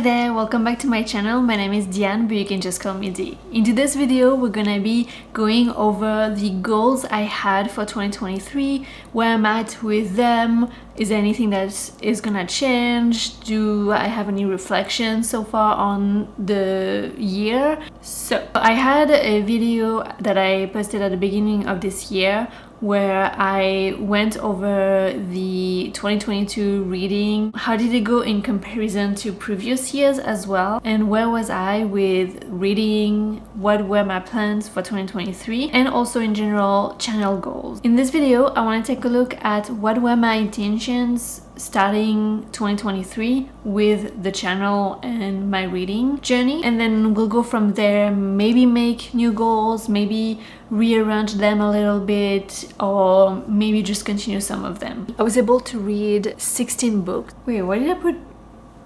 there, welcome back to my channel. My name is Diane, but you can just call me D. In today's video, we're gonna be going over the goals I had for 2023, where I'm at with them. Is there anything that is gonna change? Do I have any reflections so far on the year? So I had a video that I posted at the beginning of this year where I went over the 2022 reading. How did it go in comparison to previous years as well? And where was I with reading? What were my plans for 2023? And also in general, channel goals. In this video, I want to take a look at what were my intentions starting 2023 with the channel and my reading journey, and then we'll go from there. Maybe make new goals, maybe rearrange them a little bit, or maybe just continue some of them. I was able to read 16 books. Wait, why did I put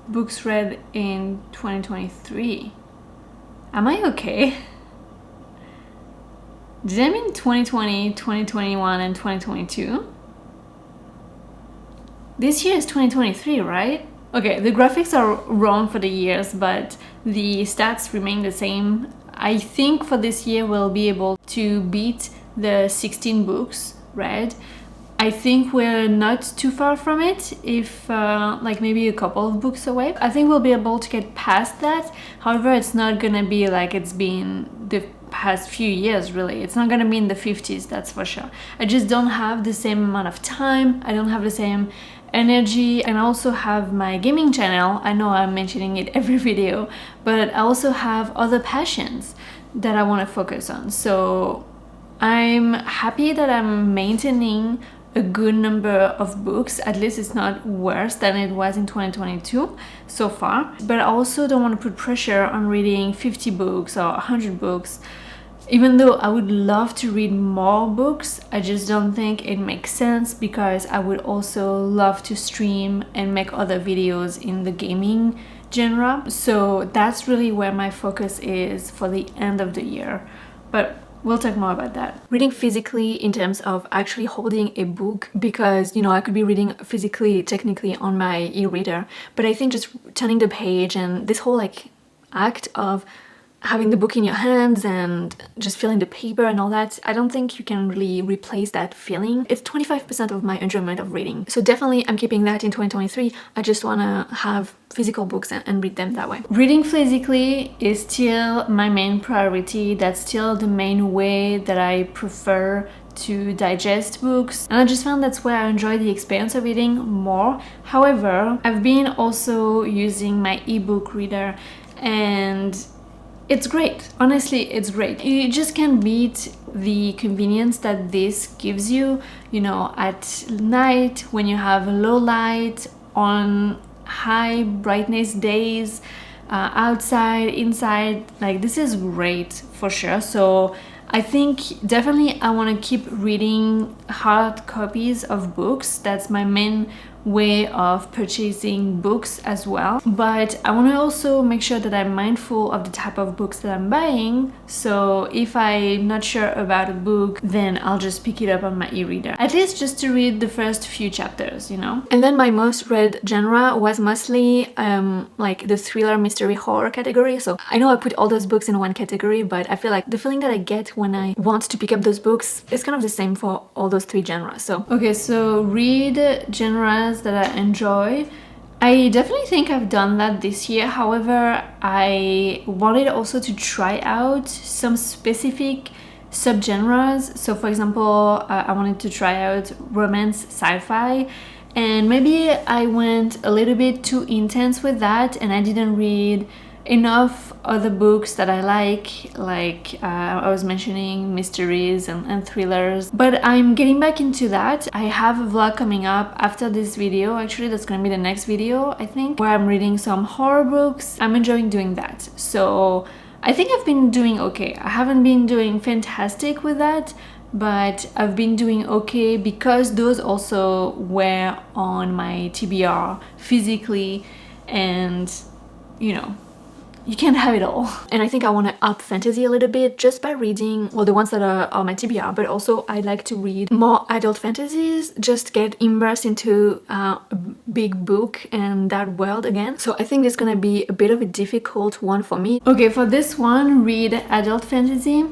books read in 2023? Am I okay? Did I mean 2020, 2021, and 2022? This year is 2023, right? Okay, the graphics are wrong for the years, but the stats remain the same. I think for this year we'll be able to beat the 16 books read. I think we're not too far from it, if like maybe a couple of books away. I think we'll be able to get past that. However, it's not gonna be like it's been the past few years, really. It's not gonna be in the 50s, that's for sure. I just don't have the same amount of time. I don't have the same energy, and I also have my gaming channel. I know I'm mentioning it every video, but I also have other passions that I want to focus on. So I'm happy that I'm maintaining a good number of books. At least it's not worse than it was in 2022 so far, but I also don't want to put pressure on reading 50 books or 100 books. Even though I would love to read more books, I just don't think it makes sense, because I would also love to stream and make other videos in the gaming genre. So that's really where my focus is for the end of the year. But we'll talk more about that. Reading physically in terms of actually holding a book, because, you know, I could be reading physically, technically on my e-reader, but I think just turning the page and this whole like act of having the book in your hands and just feeling the paper and all that, I don't think you can really replace that feeling. It's 25% of my enjoyment of reading. So definitely I'm keeping that in 2023. I just want to have physical books and read them that way. Reading physically is still my main priority. That's still the main way that I prefer to digest books, and I just found that's where I enjoy the experience of reading more. However, I've been also using my ebook reader, and it's great. Honestly, it's great. You just can't beat the convenience that this gives you, you know, at night when you have low light, on high brightness days, outside, inside. Like, this is great for sure. So I think definitely I want to keep reading hard copies of books. That's my main way of purchasing books as well, but I want to also make sure that I'm mindful of the type of books that I'm buying. So if I'm not sure about a book, then I'll just pick it up on my e-reader, at least just to read the first few chapters, you know. And then my most read genre was mostly like the thriller, mystery, horror category. So I know I put all those books in one category, but I feel like the feeling that I get when I want to pick up those books is kind of the same for all those three genres. So okay, so read genres that I enjoy. I definitely think I've done that this year. However, I wanted also to try out some specific subgenres. So for example, I wanted to try out romance, sci-fi, and maybe I went a little bit too intense with that, and I didn't read enough other books that I like I was mentioning mysteries and thrillers. But I'm getting back into that. I have a vlog coming up after this video. Actually, that's gonna be the next video, I think, where I'm reading some horror books. I'm enjoying doing that. So I think I've been doing okay. I haven't been doing fantastic with that, but I've been doing okay because those also were on my TBR physically, and you know, you can't have it all. And I think I want to up fantasy a little bit just by reading, well, the ones that are my TBR, but also I like to read more adult fantasies, just get immersed into a big book and that world again. So I think it's gonna be a bit of a difficult one for me. Okay, for this one, read adult fantasy.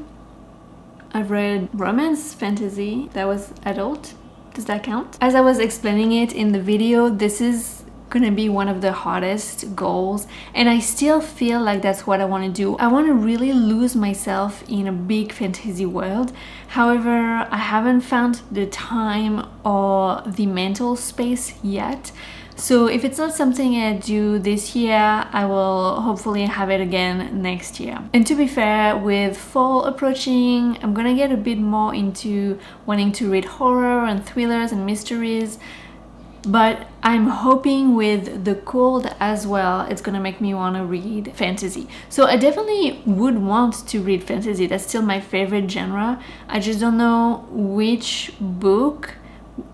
I've read romance fantasy that was adult. Does that count? As I was explaining it in the video, this is gonna be one of the hardest goals, and I still feel like that's what I want to do. I want to really lose myself in a big fantasy world. However, I haven't found the time or the mental space yet. So if it's not something I do this year, I will hopefully have it again next year. And to be fair, with fall approaching, I'm gonna get a bit more into wanting to read horror and thrillers and mysteries. But I'm hoping with the cold as well, it's gonna make me want to read fantasy. So I definitely would want to read fantasy. That's still my favorite genre. I just don't know which book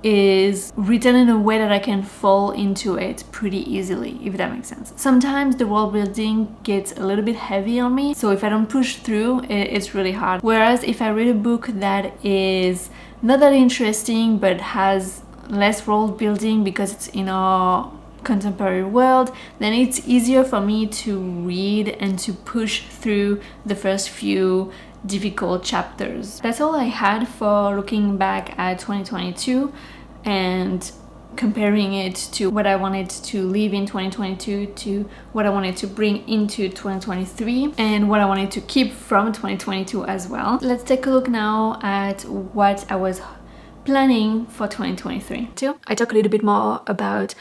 is written in a way that I can fall into it pretty easily, if that makes sense. Sometimes the world building gets a little bit heavy on me, so if I don't push through, it's really hard. Whereas if I read a book that is not that interesting but has less world building because it's in our contemporary world, then it's easier for me to read and to push through the first few difficult chapters. That's all I had for looking back at 2022 and comparing it to what I wanted to leave in 2022 to what I wanted to bring into 2023 and what I wanted to keep from 2022 as well. Let's take a look now at what I was planning for 2023 too. I talk a little bit more about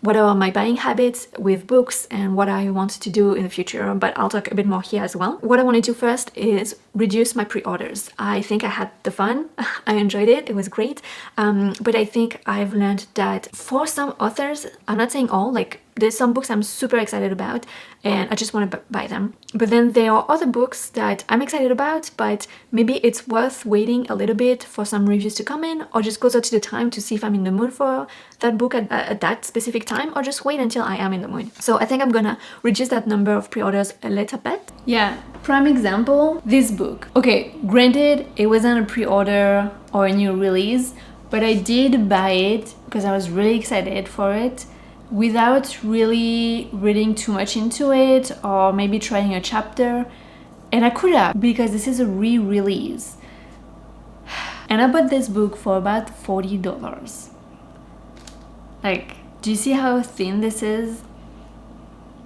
what are my buying habits with books and what I want to do in the future, but I'll talk a bit more here as well. What I want to do first is reduce my pre-orders. I think I had the fun. I enjoyed it. It was great. But I think I've learned that for some authors, I'm not saying all, like there's some books I'm super excited about and I just want to buy them. But then there are other books that I'm excited about, but maybe it's worth waiting a little bit for some reviews to come in, or just closer to the time to see if I'm in the mood for that book at that specific time, or just wait until I am in the mood. So I think I'm gonna reduce that number of pre-orders a little bit. Yeah, prime example, this book. Okay, granted, it wasn't a pre-order or a new release, but I did buy it because I was really excited for it, without really reading too much into it or maybe trying a chapter. And I could have, because this is a re-release. And I bought this book for about $40. Like, do you see how thin this is?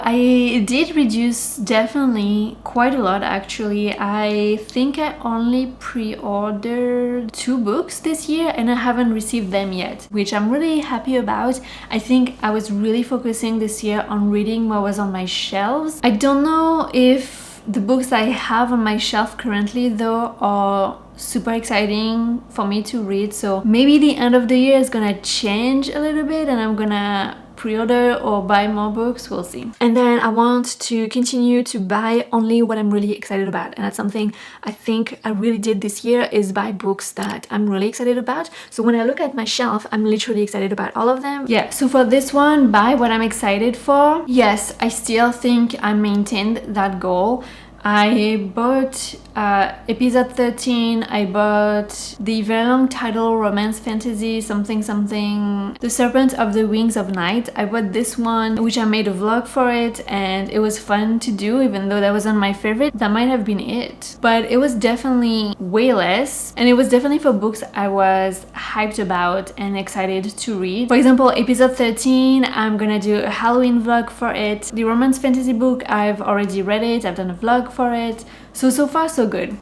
I did reduce definitely quite a lot actually. I think I only pre-ordered 2 books this year and I haven't received them yet, which I'm really happy about. I think I was really focusing this year on reading what was on my shelves. I don't know if the books I have on my shelf currently though are super exciting for me to read, so maybe the end of the year is gonna change a little bit and I'm gonna pre-order or buy more books, we'll see. And then I want to continue to buy only what I'm really excited about, and that's something I think I really did this year, is buy books that I'm really excited about. So when I look at my shelf, I'm literally excited about all of them. Yeah, so for this one, buy what I'm excited for. Yes, I still think I maintained that goal. I bought episode 13, I bought the very long title romance fantasy something something, The Serpent of the Wings of Night. I bought this one, which I made a vlog for it, and it was fun to do, even though that wasn't my favorite. That might have been it, but it was definitely way less, and it was definitely for books I was hyped about and excited to read. For example, episode 13, I'm gonna do a Halloween vlog for it. The romance fantasy book, I've already read it, I've done a vlog for it. So far so good.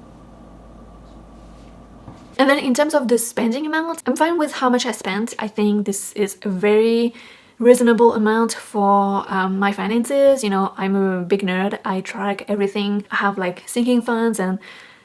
And then in terms of the spending amount, I'm fine with how much I spent. I think this is a very reasonable amount for my finances. You know, I'm a big nerd. I track everything. I have like sinking funds and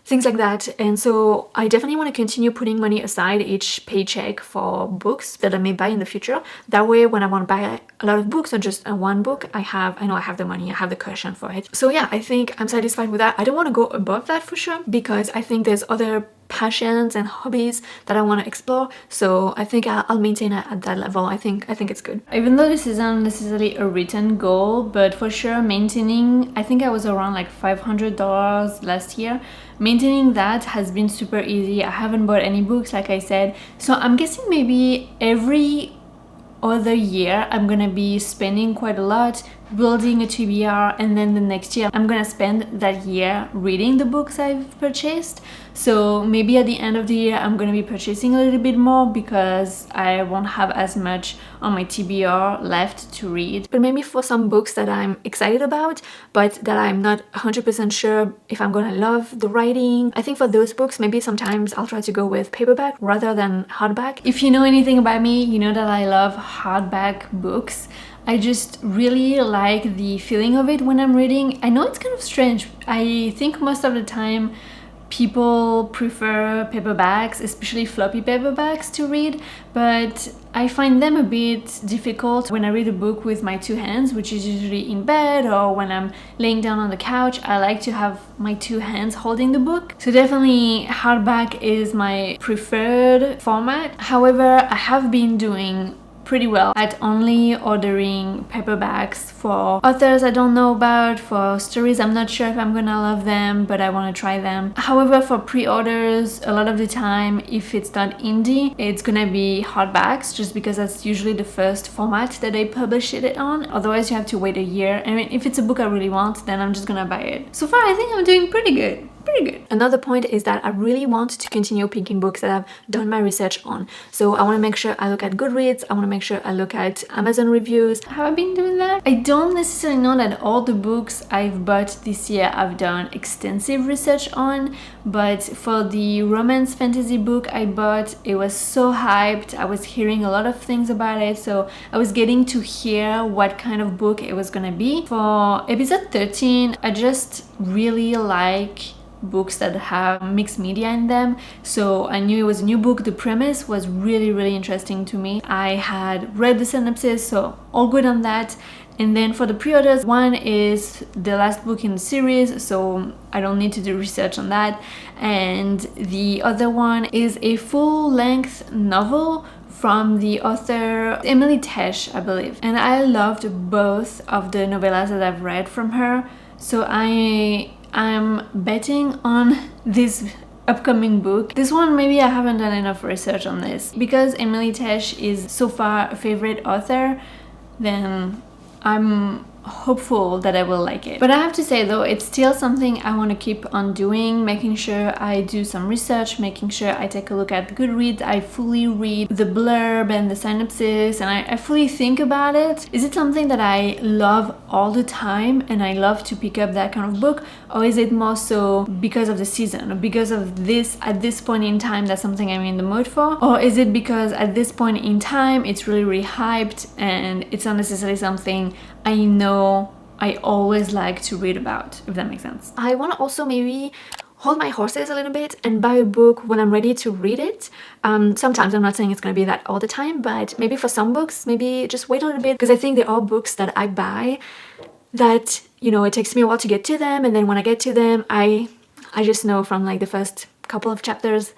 things like that, and so I definitely want to continue putting money aside each paycheck for books that I may buy in the future. That way, when I want to buy a lot of books or just one book, I know I have the money, I have the cushion for it. So yeah, I think I'm satisfied with that. I don't want to go above that for sure, because I think there's other passions and hobbies that I want to explore. So I think I'll maintain it at that level. I think it's good. Even though this isn't necessarily a written goal, but for sure maintaining, I think I was around like $500 last year. Maintaining that has been super easy. I haven't bought any books, like I said. So I'm guessing maybe every other year I'm gonna be spending quite a lot building a TBR, and then the next year I'm gonna spend that year reading the books I've purchased. So maybe at the end of the year I'm gonna be purchasing a little bit more because I won't have as much on my TBR left to read. But maybe for some books that I'm excited about but that I'm not 100% sure if I'm gonna love the writing, I think for those books maybe sometimes I'll try to go with paperback rather than hardback. If you know anything about me, you know that I love hardback books. I just really like the feeling of it when I'm reading. I know it's kind of strange. I think most of the time people prefer paperbacks, especially floppy paperbacks, to read, but I find them a bit difficult when I read a book with my two hands, which is usually in bed or when I'm laying down on the couch. I like to have my two hands holding the book. So definitely hardback is my preferred format. However, I have been doing pretty well at only ordering paperbacks for authors I don't know about, for stories I'm not sure if I'm gonna love them, but I want to try them. However, for pre-orders, a lot of the time, if it's not indie, it's gonna be hardbacks, just because that's usually the first format that they publish it on. Otherwise, you have to wait a year. I mean, if it's a book I really want, then I'm just gonna buy it. So far, I think I'm doing pretty good. Another point is that I really want to continue picking books that I've done my research on. So I want to make sure I look at Goodreads, I want to make sure I look at Amazon reviews. Have I been doing that? I don't necessarily know that all the books I've bought this year I've done extensive research on, but for the romance fantasy book I bought, it was so hyped. I was hearing a lot of things about it, so I was getting to hear what kind of book it was gonna be. For episode 13, I just really like books that have mixed media in them, so I knew it was a new book. The premise was really interesting to me. I had read the synopsis, so all good on that. And then for the pre-orders, one is the last book in the series, so I don't need to do research on that, and the other one is a full-length novel from the author Emily Tesh, I believe, and I loved both of the novellas that I've read from her, so I'm betting on this upcoming book. This one, maybe I haven't done enough research on this. Because Emily Tesh is so far a favorite author, then I'm hopeful that I will like it. But I have to say though, it's still something I want to keep on doing, making sure I do some research, making sure I take a look at Goodreads, I fully read the blurb and the synopsis, and I fully think about it. Is it something that I love all the time and I love to pick up that kind of book, or is it more so because of the season, or because of this at this point in time that's something I'm in the mood for, or is it because at this point in time it's really hyped and it's not necessarily something I know I always like to read about, if that makes sense. I want to also maybe hold my horses a little bit and buy a book when I'm ready to read it. Sometimes, I'm not saying it's going to be that all the time, but maybe for some books, maybe just wait a little bit, because I think there are books that I buy that, you know, it takes me a while to get to them, and then when I get to them, I just know from like the first couple of chapters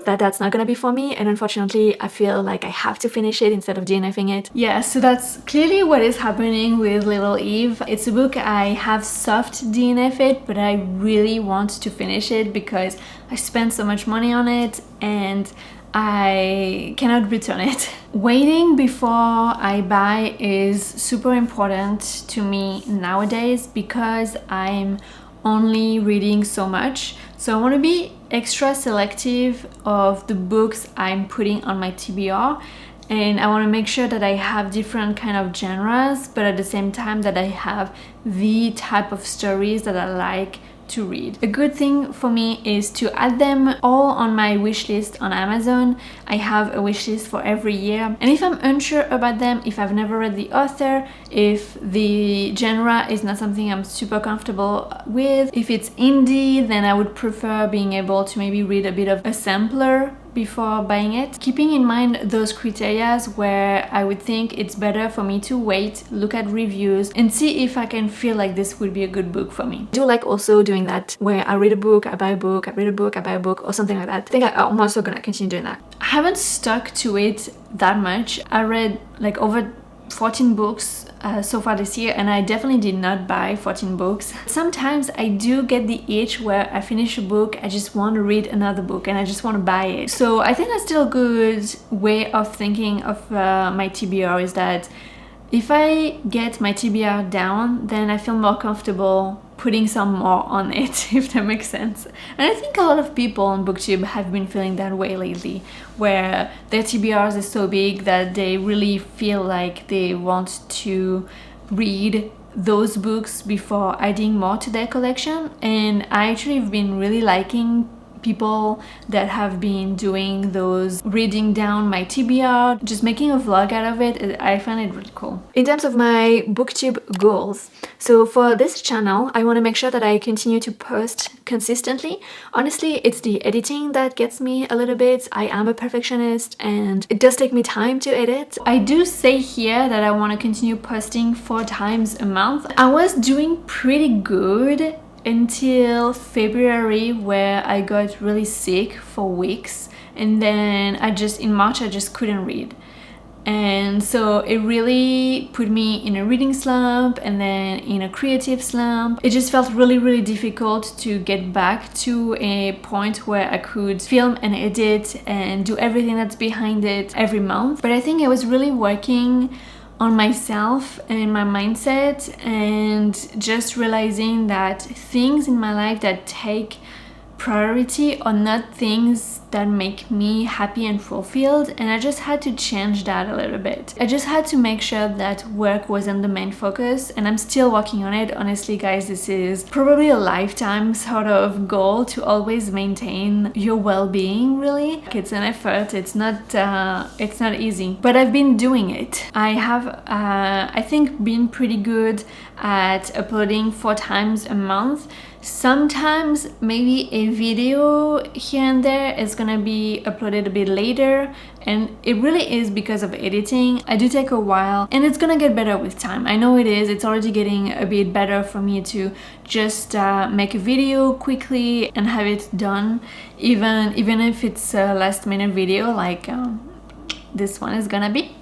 that that's not gonna be for me, and unfortunately I feel like I have to finish it instead of DNFing it. Yeah, so that's clearly what is happening with Little Eve. It's a book I have soft DNF it, but I really want to finish it because I spent so much money on it and I cannot return it. Waiting before I buy is super important to me nowadays because I'm only reading so much. So I want to be extra selective of the books I'm putting on my TBR, and I want to make sure that I have different kind of genres, but at the same time that I have the type of stories that I like to read. A good thing for me is to add them all on my wish list on Amazon. I have a wish list for every year, and if I'm unsure about them, if I've never read the author, if the genre is not something I'm super comfortable with, if it's indie, then I would prefer being able to maybe read a bit of a sampler before buying it, keeping in mind those criteria where I would think it's better for me to wait, look at reviews, and see if I can feel like this would be a good book for me. I do like also doing that where I read a book, I buy a book, I read a book, I buy a book, or something like that. I think I'm also gonna continue doing that. I haven't stuck to it that much. I read like over 14 books so far this year, and I definitely did not buy 14 books. Sometimes I do get the itch where I finish a book, I just want to read another book and I just want to buy it. So I think that's still a good way of thinking of my TBR, is that if I get my TBR down, then I feel more comfortable putting some more on it, if that makes sense. And I think a lot of people on BookTube have been feeling that way lately, where their TBRs is so big that they really feel like they want to read those books before adding more to their collection. And I actually have been really liking people that have been doing those reading down my TBR, just making a vlog out of it. I find it really cool. In terms of my BookTube goals, so for this channel, I want to make sure that I continue to post consistently. Honestly, it's the editing that gets me a little bit. I am a perfectionist and it does take me time to edit. I do say here that I want to continue posting 4 times a month. I was doing pretty good until February, where I got really sick for weeks, and then in March I just couldn't read, and so it really put me in a reading slump and then in a creative slump. It just felt really difficult to get back to a point where I could film and edit and do everything that's behind it every month. But I think I was really working on myself and my mindset, and just realizing that things in my life that take priority are not things that make me happy and fulfilled, and I just had to change that a little bit. I just had to make sure that work wasn't the main focus, and I'm still working on it. Honestly guys, this is probably a lifetime sort of goal, to always maintain your well-being. Really, it's an effort. It's not easy, but I've been doing it. I have I think been pretty good at uploading 4 times a month. Sometimes maybe a video here and there is gonna be uploaded a bit later, and it really is because of editing. I do take a while, and it's gonna get better with time. I know it is. It's already getting a bit better for me to just make a video quickly and have it done, even if it's a last minute video like this one is gonna be.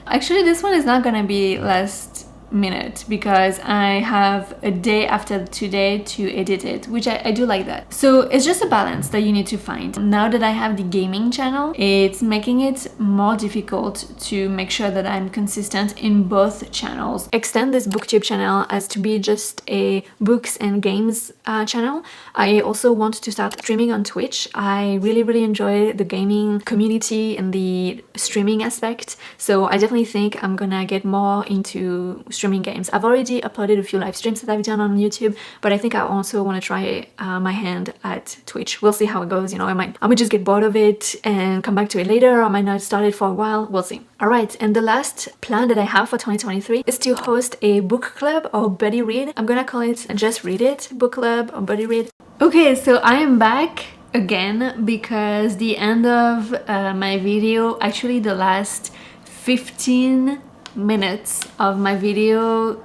Actually, this one is not gonna be last minute because I have a day after today to edit it, which I do like that. So it's just a balance that you need to find. Now that I have the gaming channel, it's making it more difficult to make sure that I'm consistent in both channels. Extend this BookTube channel as to be just a books and games channel. I also want to start streaming on Twitch. I really enjoy the gaming community and the streaming aspect, so I definitely think I'm gonna get more into streaming games. I've already uploaded a few live streams that I've done on YouTube, but I think I also want to try my hand at Twitch. We'll see how it goes. You know, I might just get bored of it and come back to it later, or I might not start it for a while. We'll see. Alright, and the last plan that I have for 2023 is to host a book club or buddy read. I'm gonna call it Just Read It book club or buddy read. Okay, so I am back again because the end of my video, actually the last 15 minutes of my video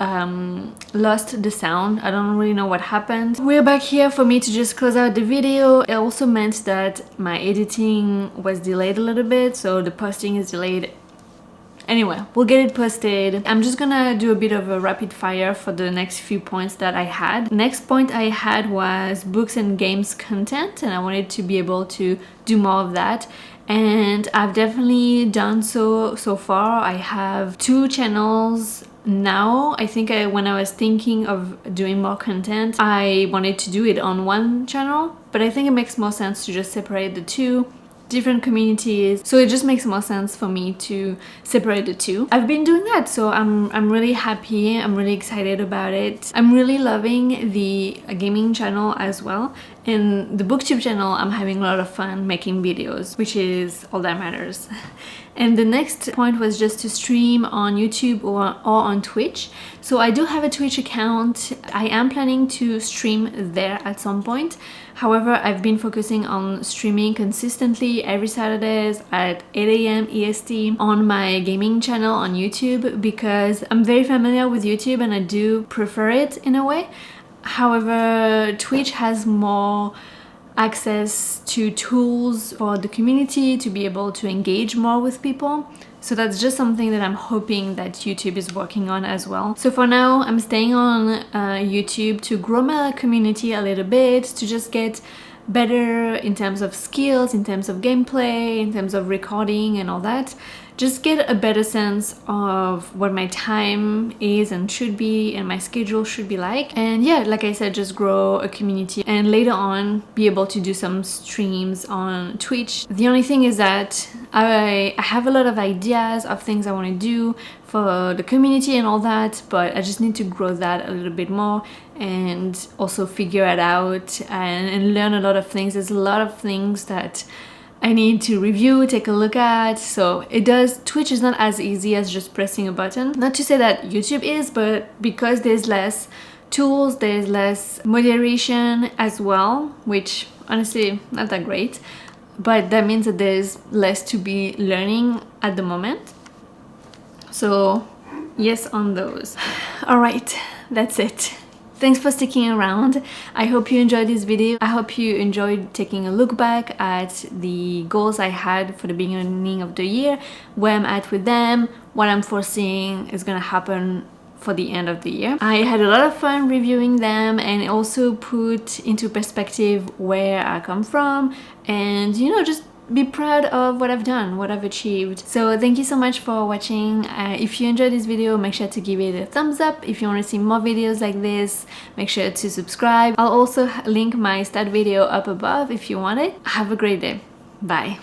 lost the sound. I don't really know what happened. We're back here for me to just close out the video. It also meant that my editing was delayed a little bit, so the posting is delayed. Anyway, we'll get it posted. I'm just gonna do a bit of a rapid fire for the next few points that I had. Next point I had was books and games content, and I wanted to be able to do more of that. And I've definitely done so far. I have 2 channels now. I think when I was thinking of doing more content, I wanted to do it on one channel, but I think it makes more sense to just separate the 2. Different communities, so it just makes more sense for me to separate the 2. I've been doing that, so I'm really happy. I'm really excited about it. I'm really loving the gaming channel as well, In the booktube channel, I'm having a lot of fun making videos, which is all that matters. And the next point was just to stream on YouTube or on Twitch. So I do have a Twitch account. I am planning to stream there at some point. However, I've been focusing on streaming consistently every Saturdays at 8 a.m. EST on my gaming channel on YouTube, because I'm very familiar with YouTube and I do prefer it in a way. However, Twitch has more access to tools for the community to be able to engage more with people. So that's just something that I'm hoping that YouTube is working on as well. So for now, I'm staying on YouTube to grow my community a little bit, to just get better in terms of skills, in terms of gameplay, in terms of recording and all that. Just get a better sense of what my time is and should be, and my schedule should be like. And yeah, like I said, just grow a community and later on be able to do some streams on Twitch. The only thing is that I have a lot of ideas of things I want to do for the community and all that, but I just need to grow that a little bit more and also figure it out and learn a lot of things. There's a lot of things that I need to review, take a look at. So Twitch is not as easy as just pressing a button. Not to say that YouTube is, but because there's less tools, there's less moderation as well, which honestly not that great, but that means that there's less to be learning at the moment. So yes on those. All right, that's it. Thanks for sticking around. I hope you enjoyed this video. I hope you enjoyed taking a look back at the goals I had for the beginning of the year, where I'm at with them, what I'm foreseeing is gonna happen for the end of the year. I had a lot of fun reviewing them and also put into perspective where I come from and, you know, just be proud of what I've done, what I've achieved. So thank you so much for watching. If you enjoyed this video, make sure to give it a thumbs up. If you want to see more videos like this, make sure to subscribe. I'll also link my stat video up above if you want it. Have a great day. Bye.